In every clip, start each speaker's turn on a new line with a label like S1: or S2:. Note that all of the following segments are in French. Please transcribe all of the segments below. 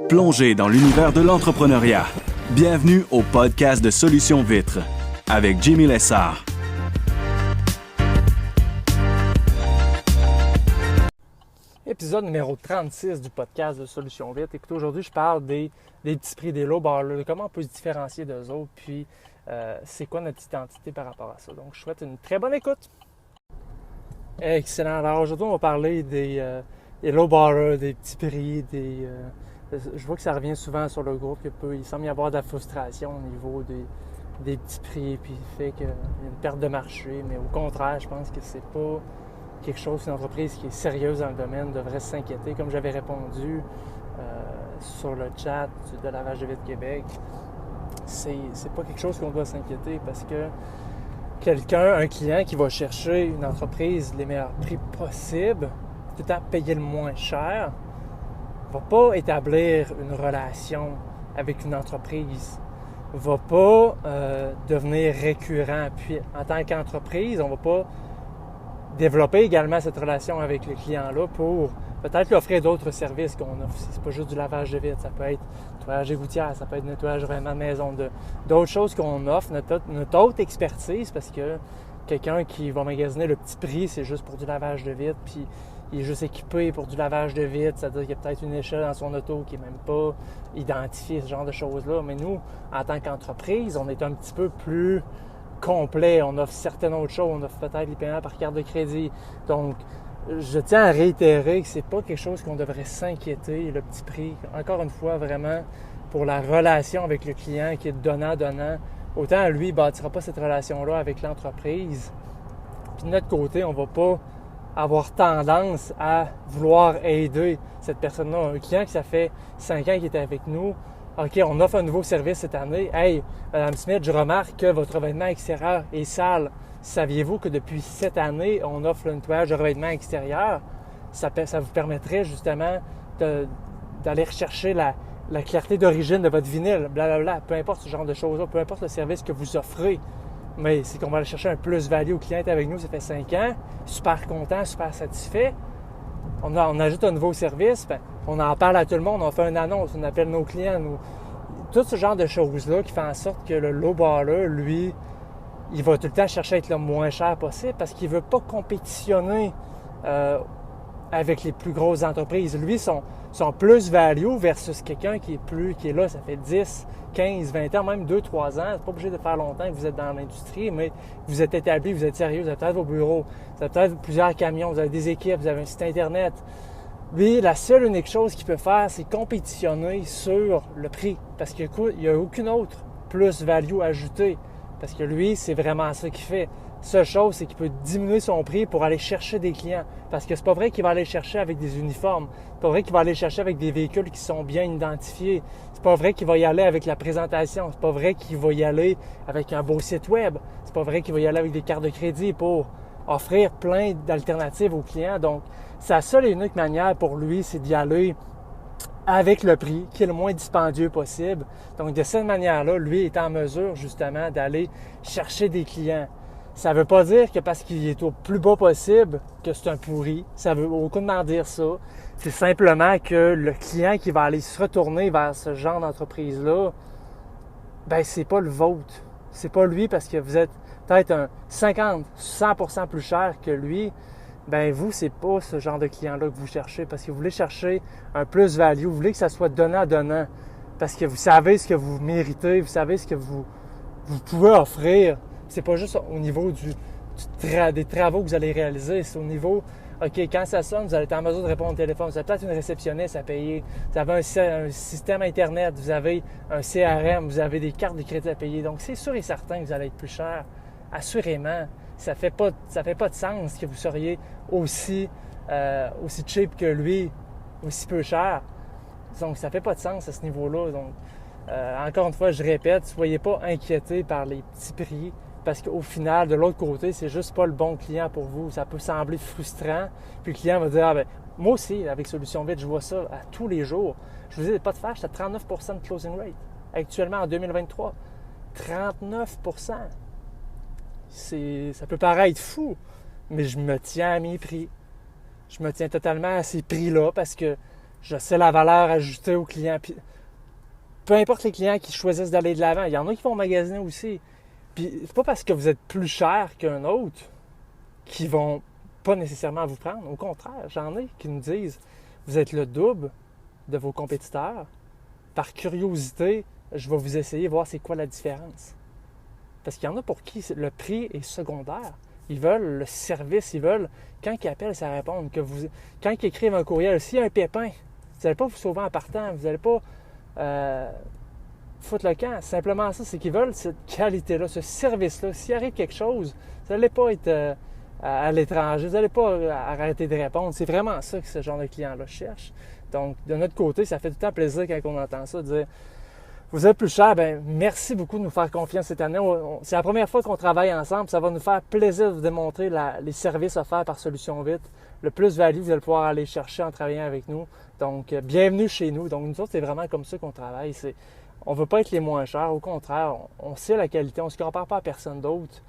S1: Plongez dans l'univers de l'entrepreneuriat. Bienvenue au podcast de Solutions Vitres avec Jimmy Lessard.
S2: Épisode numéro 36 du podcast de Solutions Vitres. Écoutez, aujourd'hui, je parle des petits prix, des low ballers, de comment on peut se différencier d'eux autres, puis c'est quoi notre identité par rapport à ça. Donc, je souhaite une très bonne écoute. Excellent. Alors, aujourd'hui, on va parler des low ballers, des petits prix, je vois que ça revient souvent sur le groupe, il semble y avoir de la frustration au niveau des petits prix, puis le fait qu'il y a une perte de marché, mais au contraire, je pense que c'est pas quelque chose qu'une entreprise qui est sérieuse dans le domaine devrait s'inquiéter. Comme j'avais répondu sur le chat de Lavage de Vitres Québec, c'est pas quelque chose qu'on doit s'inquiéter parce que un client qui va chercher une entreprise les meilleurs prix possibles, tout le temps payer le moins cher, va pas établir une relation avec une entreprise, va pas devenir récurrent. Puis en tant qu'entreprise, on va pas développer également cette relation avec le client-là pour peut-être lui offrir d'autres services qu'on offre. C'est pas juste du lavage de vitres, ça peut être nettoyage des gouttières, ça peut être nettoyage vraiment de maison, d'autres choses qu'on offre, notre autre expertise, parce que quelqu'un qui va magasiner le petit prix, c'est juste pour du lavage de vitres, puis il est juste équipé pour du lavage de vitres, c'est-à-dire qu'il y a peut-être une échelle dans son auto qui n'est même pas identifiée, ce genre de choses-là. Mais nous, en tant qu'entreprise, on est un petit peu plus complet. On offre certaines autres choses. On offre peut-être les paiements par carte de crédit. Donc, je tiens à réitérer que c'est pas quelque chose qu'on devrait s'inquiéter, le petit prix. Encore une fois, vraiment, pour la relation avec le client qui est donnant-donnant, autant lui, il ne bâtira pas cette relation-là avec l'entreprise. Puis de notre côté, on ne va pas avoir tendance à vouloir aider cette personne-là. Un client qui ça fait 5 ans qu'il est avec nous, OK, on offre un nouveau service cette année. Hey, Mme Smith, je remarque que votre revêtement extérieur est sale. Saviez-vous que depuis cette année, on offre le nettoyage de revêtement extérieur? Ça vous permettrait justement d'aller rechercher la clarté d'origine de votre vinyle, blablabla. Peu importe ce genre de choses-là, peu importe le service que vous offrez. Mais c'est qu'on va aller chercher un plus-value. Le client est avec nous, ça fait 5 ans, super content, super satisfait. On ajoute un nouveau service, on en parle à tout le monde, on fait une annonce, on appelle nos clients. Tout ce genre de choses-là qui fait en sorte que le low baller, lui, il va tout le temps chercher à être le moins cher possible parce qu'il ne veut pas compétitionner avec les plus grosses entreprises. Lui, son plus-value versus quelqu'un qui est là, ça fait 10, 15, 20 ans, même 2, 3 ans. C'est pas obligé de faire longtemps que vous êtes dans l'industrie, mais vous êtes établi, vous êtes sérieux, vous avez peut-être vos bureaux, vous avez peut-être plusieurs camions, vous avez des équipes, vous avez un site Internet. Lui, la seule unique chose qu'il peut faire, c'est compétitionner sur le prix parce qu'il n'y a aucune autre plus-value ajoutée. Parce que lui, c'est vraiment ça qu'il fait. Seule chose, c'est qu'il peut diminuer son prix pour aller chercher des clients. Parce que c'est pas vrai qu'il va aller chercher avec des uniformes. C'est pas vrai qu'il va aller chercher avec des véhicules qui sont bien identifiés. C'est pas vrai qu'il va y aller avec la présentation. C'est pas vrai qu'il va y aller avec un beau site web. C'est pas vrai qu'il va y aller avec des cartes de crédit pour offrir plein d'alternatives aux clients. Donc, sa seule et unique manière pour lui, c'est d'y aller avec le prix qui est le moins dispendieux possible. Donc, de cette manière-là, lui est en mesure justement d'aller chercher des clients. Ça ne veut pas dire que parce qu'il est au plus bas possible que c'est un pourri. Ça veut aucunement dire ça. C'est simplement que le client qui va aller se retourner vers ce genre d'entreprise-là, ben c'est pas le vôtre. C'est pas lui parce que vous êtes peut-être un 50, 100% plus cher que lui. Ben vous, c'est pas ce genre de client-là que vous cherchez parce que vous voulez chercher un plus-value, vous voulez que ça soit donnant-donnant parce que vous savez ce que vous méritez, vous savez ce que vous pouvez offrir. C'est pas juste au niveau des travaux que vous allez réaliser, c'est au niveau, OK, quand ça sonne, vous allez être en mesure de répondre au téléphone, vous avez peut-être une réceptionniste à payer, vous avez un système Internet, vous avez un CRM, vous avez des cartes de crédit à payer. Donc, c'est sûr et certain que vous allez être plus cher, assurément. Ça fait pas de sens que vous seriez aussi cheap que lui, aussi peu cher. Donc, ça fait pas de sens à ce niveau-là. Donc, encore une fois, je répète, soyez pas inquiétés par les petits prix parce qu'au final, de l'autre côté, c'est juste pas le bon client pour vous. Ça peut sembler frustrant. Puis le client va dire, moi aussi, avec Solutions Vitres, je vois ça à tous les jours. Je vous dis, pas de faire, j'étais à 39% de closing rate. Actuellement, en 2023, 39%. Ça peut paraître fou, mais je me tiens à mes prix. Je me tiens totalement à ces prix-là parce que je sais la valeur ajoutée aux clients. Puis, peu importe les clients qui choisissent d'aller de l'avant, il y en a qui vont magasiner aussi. Puis c'est pas parce que vous êtes plus cher qu'un autre qui vont pas nécessairement vous prendre. Au contraire, j'en ai qui nous disent vous êtes le double de vos compétiteurs. Par curiosité, je vais vous essayer voir c'est quoi la différence. Parce qu'il y en a pour qui le prix est secondaire. Ils veulent le service, ils veulent, quand ils appellent, ça répond. Quand ils écrivent un courriel, s'il y a un pépin, vous n'allez pas vous sauver en partant, vous n'allez pas foutre le camp. C'est simplement ça, c'est qu'ils veulent cette qualité-là, ce service-là. S'il arrive quelque chose, vous n'allez pas être à l'étranger, vous n'allez pas arrêter de répondre. C'est vraiment ça que ce genre de client-là cherche. Donc, de notre côté, ça fait tout le temps plaisir quand on entend ça, de dire vous êtes plus cher, bien, merci beaucoup de nous faire confiance cette année. C'est la première fois qu'on travaille ensemble. Ça va nous faire plaisir de vous démontrer les services offerts par Solutions Vite. Le plus-value, vous allez pouvoir aller chercher en travaillant avec nous. Donc, bienvenue chez nous. Donc, nous autres, c'est vraiment comme ça qu'on travaille. On ne veut pas être les moins chers. Au contraire, on sait la qualité. On ne se compare pas à personne d'autre.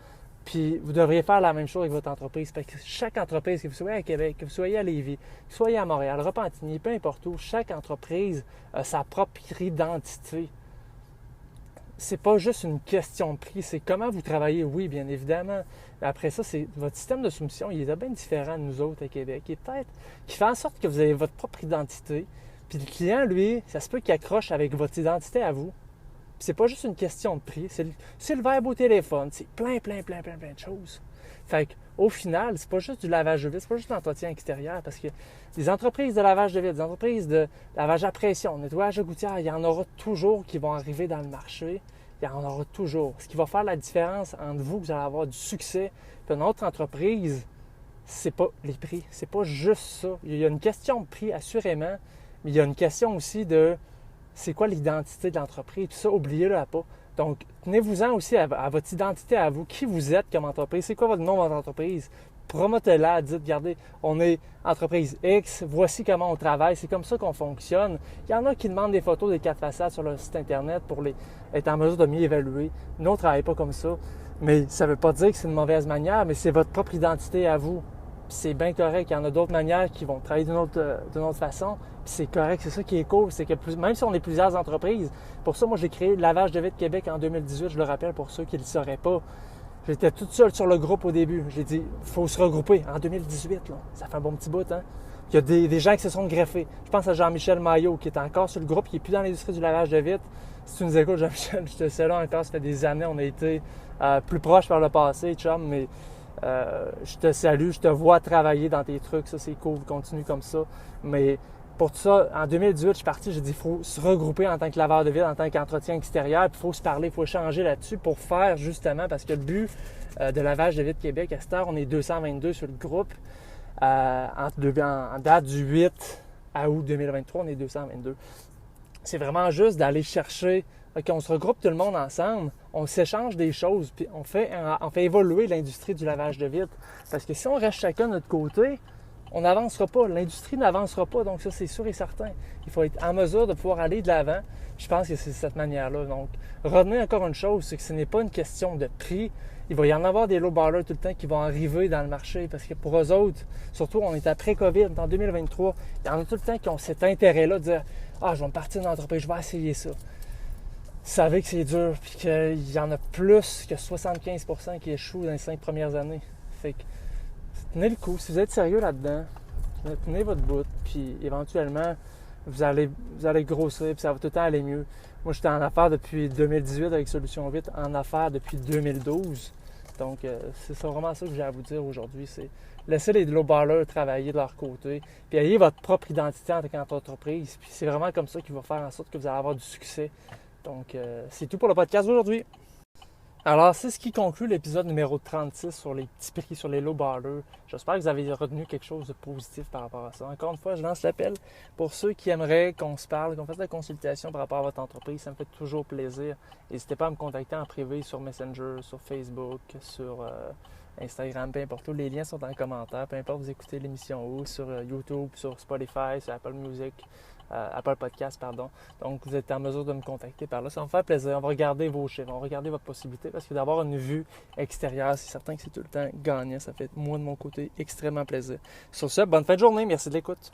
S2: Puis, vous devriez faire la même chose avec votre entreprise. Parce que chaque entreprise, que vous soyez à Québec, que vous soyez à Lévis, que vous soyez à Montréal, Repentigny, peu importe où, chaque entreprise a sa propre identité. C'est pas juste une question de prix, c'est comment vous travaillez, oui, bien évidemment. Mais après ça, c'est votre système de soumission, il est bien différent de nous autres à Québec. Qui fait en sorte que vous avez votre propre identité. Puis le client, lui, ça se peut qu'il accroche avec votre identité à vous. Puis c'est pas juste une question de prix, c'est le verbe au téléphone, c'est plein de choses. Fait qu'au final, c'est pas juste du lavage de vitre, c'est pas juste l'entretien extérieur, parce que des entreprises de lavage de vitre, des entreprises de lavage à pression, nettoyage de gouttière, il y en aura toujours qui vont arriver dans le marché. Il y en aura toujours. Ce qui va faire la différence entre vous allez avoir du succès, et une autre entreprise, c'est pas les prix. C'est pas juste ça. Il y a une question de prix, assurément, mais il y a une question aussi de c'est quoi l'identité de l'entreprise. Tout ça, oubliez-le pas. Donc, tenez-vous-en aussi à votre identité à vous. Qui vous êtes comme entreprise? C'est quoi votre nom de votre entreprise? Promotez-la, dites, regardez, on est entreprise X, voici comment on travaille, c'est comme ça qu'on fonctionne. Il y en a qui demandent des photos des 4 façades sur leur site Internet pour être en mesure de mieux évaluer. Nous, on ne travaille pas comme ça. Mais ça ne veut pas dire que c'est une mauvaise manière, mais c'est votre propre identité à vous. Puis c'est bien correct. Il y en a d'autres manières qui vont travailler d'une autre façon. Puis c'est correct, c'est ça qui est cool. C'est que même si on est plusieurs entreprises, pour ça, moi, j'ai créé Lavage de Vitre Québec en 2018, je le rappelle pour ceux qui ne le sauraient pas. J'étais toute seule sur le groupe au début. J'ai dit, il faut se regrouper. En 2018, là, ça fait un bon petit bout, hein? Il y a des gens qui se sont greffés. Je pense à Jean-Michel Maillot, qui est encore sur le groupe, qui n'est plus dans l'industrie du lavage de vitre. Si tu nous écoutes, Jean-Michel, je te sais là encore, ça fait des années, on a été plus proches par le passé, chum, mais je te salue, je te vois travailler dans tes trucs, ça c'est cool, continue comme ça. Mais pour tout ça, en 2018, je suis parti, j'ai dit, il faut se regrouper en tant que laveur de vitre, en tant qu'entretien extérieur, puis il faut se parler, il faut échanger là-dessus pour faire justement, parce que le but de Lavage de Vitre Québec, à cette heure, on est 222 sur le groupe. En date du 8 août 2023, on est 222. C'est vraiment juste d'aller chercher, OK, on se regroupe tout le monde ensemble, on s'échange des choses, puis on fait évoluer l'industrie du lavage de vitre. Parce que si on reste chacun de notre côté, on n'avancera pas, l'industrie n'avancera pas, donc ça c'est sûr et certain. Il faut être en mesure de pouvoir aller de l'avant. Je pense que c'est de cette manière-là. Donc, retenez encore une chose, c'est que ce n'est pas une question de prix. Il va y en avoir des low-ballers tout le temps qui vont arriver dans le marché parce que pour eux autres, surtout on est après COVID, en 2023, il y en a tout le temps qui ont cet intérêt-là de dire « Ah, je vais me partir d'une entreprise, je vais essayer ça. » Vous savez que c'est dur, puis qu'il y en a plus que 75% qui échouent dans les 5 premières années. Fait que tenez le coup. Si vous êtes sérieux là-dedans, tenez votre bout, puis éventuellement, vous allez grossir, puis ça va tout le temps aller mieux. Moi, j'étais en affaires depuis 2018 avec Solutions Vite, en affaires depuis 2012. Donc, c'est vraiment ça que j'ai à vous dire aujourd'hui, c'est laissez les low-ballers travailler de leur côté, puis ayez votre propre identité en tant qu'entreprise. Puis c'est vraiment comme ça qui va faire en sorte que vous allez avoir du succès. Donc, c'est tout pour le podcast d'aujourd'hui. Alors, c'est ce qui conclut l'épisode numéro 36 sur les petits prix, sur les low-ballers. J'espère que vous avez retenu quelque chose de positif par rapport à ça. Encore une fois, je lance l'appel pour ceux qui aimeraient qu'on se parle, qu'on fasse de la consultation par rapport à votre entreprise. Ça me fait toujours plaisir. N'hésitez pas à me contacter en privé sur Messenger, sur Facebook, sur Instagram, peu importe où. Les liens sont dans les commentaires. Peu importe vous écoutez l'émission où, sur YouTube, sur Spotify, sur Apple Music. Apple Podcast, pardon. Donc, vous êtes en mesure de me contacter par là. Ça va me faire plaisir. On va regarder vos chiffres, on va regarder votre possibilité parce que d'avoir une vue extérieure, c'est certain que c'est tout le temps gagnant. Ça fait, moi, de mon côté, extrêmement plaisir. Sur ce, bonne fin de journée. Merci de l'écoute.